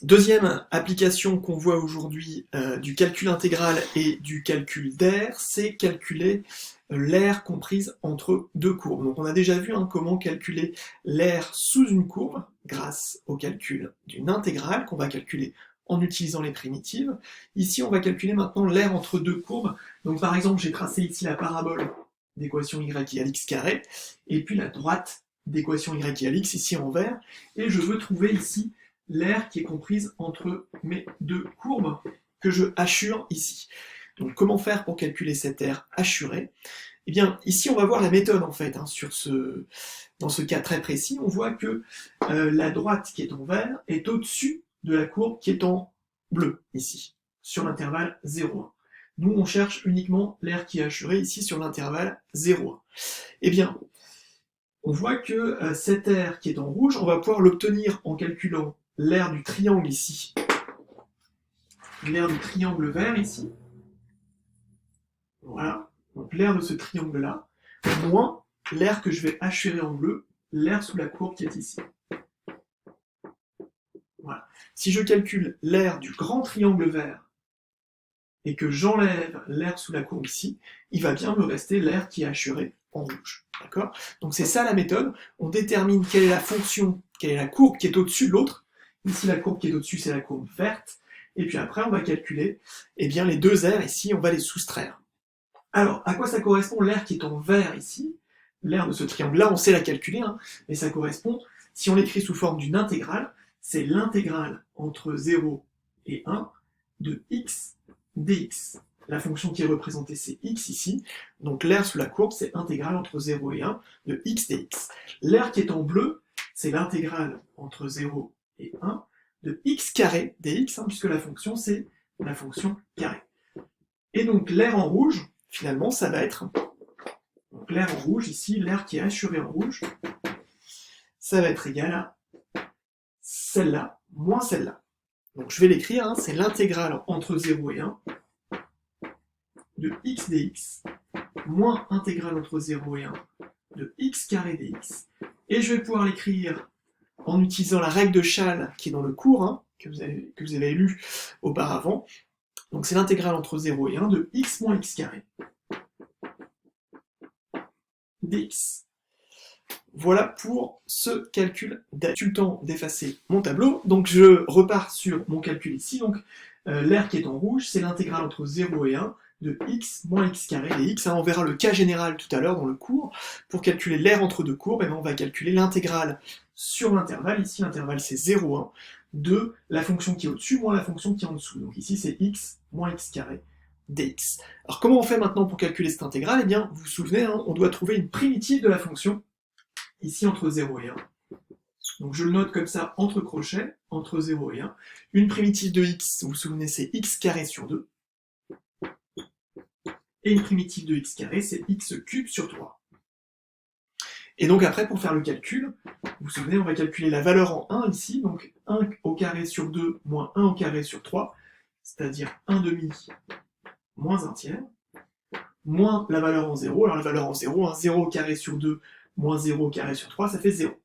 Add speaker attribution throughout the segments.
Speaker 1: Deuxième application qu'on voit aujourd'hui du calcul intégral et du calcul d'aire, c'est calculer l'aire comprise entre deux courbes. Donc on a déjà vu comment calculer l'aire sous une courbe grâce au calcul d'une intégrale qu'on va calculer en utilisant les primitives. Ici on va calculer maintenant l'aire entre deux courbes. Donc par exemple j'ai tracé ici la parabole d'équation y égale x carré, et puis la droite d'équation y égale x ici en vert, et je veux trouver ici l'aire qui est comprise entre mes deux courbes que je hachure ici. Donc comment faire pour calculer cette aire hachurée? Eh bien, ici on va voir la méthode en fait, dans ce cas très précis, on voit que la droite qui est en vert est au-dessus de la courbe qui est en bleu, ici, sur l'intervalle 0,1. Nous on cherche uniquement l'aire qui est hachurée ici sur l'intervalle 0,1. Eh bien, on voit que cette aire qui est en rouge, on va pouvoir l'obtenir en calculant l'aire du triangle ici, l'aire du triangle vert ici, voilà, donc l'aire de ce triangle-là, moins l'aire que je vais hachurer en bleu, l'aire sous la courbe qui est ici. Voilà. Si je calcule l'aire du grand triangle vert et que j'enlève l'aire sous la courbe ici, il va bien me rester l'aire qui est hachurée en rouge. D'accord? Donc c'est ça la méthode, on détermine quelle est la fonction, quelle est la courbe qui est au-dessus de l'autre. Ici, la courbe qui est au-dessus, c'est la courbe verte. Et puis après, on va calculer bien, les deux aires. Ici, on va les soustraire. Alors, à quoi ça correspond l'aire qui est en vert ici? L'aire de ce triangle-là, on sait la calculer, mais ça correspond, si on l'écrit sous forme d'une intégrale, c'est l'intégrale entre 0 et 1 de x dx. La fonction qui est représentée, c'est x ici. Donc l'aire sous la courbe, c'est intégrale entre 0 et 1 de x dx. L'aire qui est en bleu, c'est l'intégrale entre 0 et 1 de x carré dx, puisque la fonction c'est la fonction carré. Et donc l'aire en rouge, finalement, ça va être, donc l'aire en rouge ici, l'aire qui est hachurée en rouge, ça va être égal à celle-là moins celle-là. Donc je vais l'écrire, c'est l'intégrale entre 0 et 1 de x dx moins intégrale entre 0 et 1 de x carré dx. Et je vais pouvoir l'écrire en utilisant la règle de Chasles qui est dans le cours, que vous avez lu auparavant. Donc c'est l'intégrale entre 0 et 1 de x moins x carré dx. Voilà pour ce calcul. J'ai eu le temps d'effacer mon tableau, donc je repars sur mon calcul ici. Donc l'aire qui est en rouge, c'est l'intégrale entre 0 et 1 de x moins x carré dx. On verra le cas général tout à l'heure dans le cours. Pour calculer l'aire entre deux courbes, on va calculer l'intégrale sur l'intervalle. Ici, l'intervalle c'est 0,1 de la fonction qui est au-dessus moins la fonction qui est en dessous. Donc ici, c'est x moins x carré dx. Alors comment on fait maintenant pour calculer cette intégrale? Eh bien, vous vous souvenez, on doit trouver une primitive de la fonction, ici entre 0 et 1. Donc je le note comme ça, entre crochets, entre 0 et 1. Une primitive de x, vous vous souvenez, c'est x carré sur 2. Et une primitive de x carré, c'est x cube sur 3. Et donc après, pour faire le calcul, vous vous souvenez, on va calculer la valeur en 1 ici, donc 1 au carré sur 2 moins 1 au carré sur 3, c'est-à-dire 1 demi moins 1 tiers, moins la valeur en 0. Alors la valeur en 0, 0 au carré sur 2 moins 0 au carré sur 3, ça fait 0.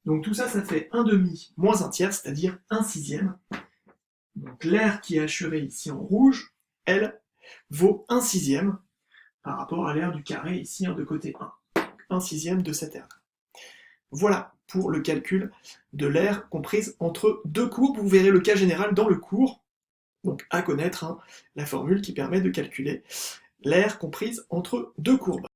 Speaker 1: Donc tout ça, ça fait 1 demi moins 1 tiers, c'est-à-dire 1 sixième. Donc l'aire qui est hachurée ici en rouge, elle, vaut 1 sixième par rapport à l'aire du carré ici de côté 1. 1 sixième de cette aire. Voilà pour le calcul de l'aire comprise entre deux courbes. Vous verrez le cas général dans le cours, donc à connaître, la formule qui permet de calculer l'aire comprise entre deux courbes.